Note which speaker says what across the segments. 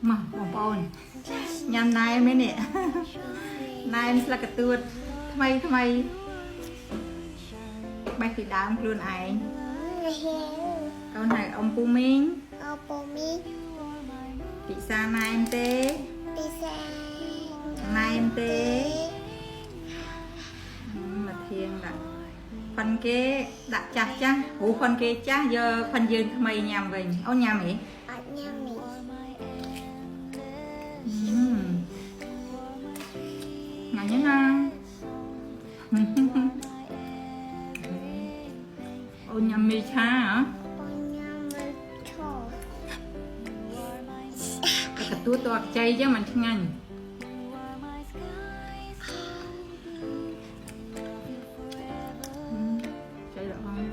Speaker 1: mà bông ôn nhằm này mấy nè này là cái tuột thay bay thì đám luôn ảnh con này ông Pu Minh pizza này em tê này em tê mà thiêng đã phần kia đã chặt chăng ủ phần kia chắc giờ phần dương thay nhằm về ôn nhằm ấy ngài nhớ ha ôn nhằm mì cha hả cái túi toạc chay chứ mình không ngành chay được không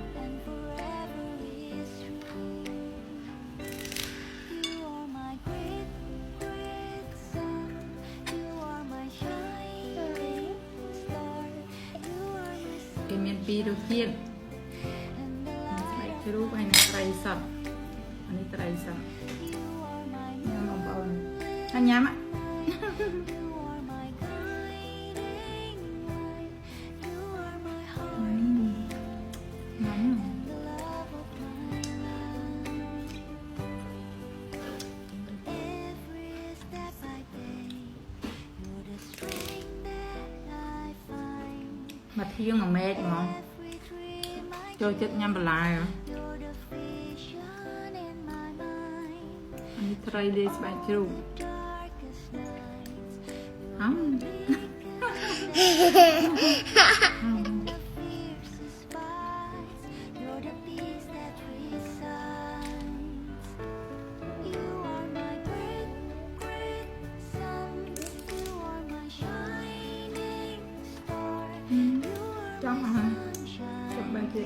Speaker 1: cái miền pi đầu tiên cáiรูปให้ในไตรสัตว์อันนี้ไตรสัตว์นี่มองเบาอันย้ำอ่ะมาเที่ยงของแม่จังมั้งโจchất nhâm bờ lai hả? Anh đi try this by true. Không. Trong hả? Trong bên kia.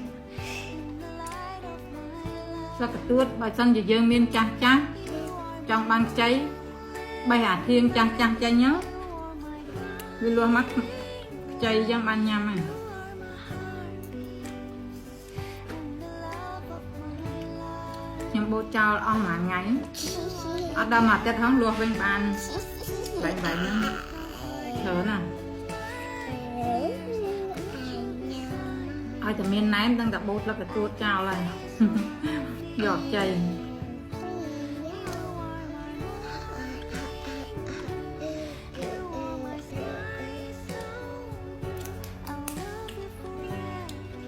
Speaker 1: Sao cái tuốt bài sân giờ dương miên chặt chặt trong ban cháy bay hạt thiên chặt chặt cháy nhớ vì luôn mắt cháy trong ban nhầm này nhưng bố trao ông mà ngáy ở đâu mà tết hóng luôn bên bàn vậy nữa thở nè ai thì miền này đang gặp bố là cái tuốt trao này giọt chày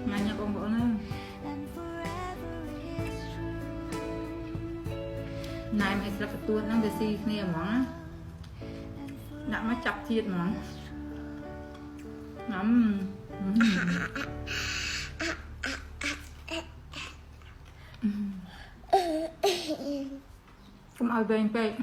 Speaker 1: ngay nha con bữa nữa này mày là cái tuốt nó cái gì nè món đã mới chặt thiệt món ngắm không ai về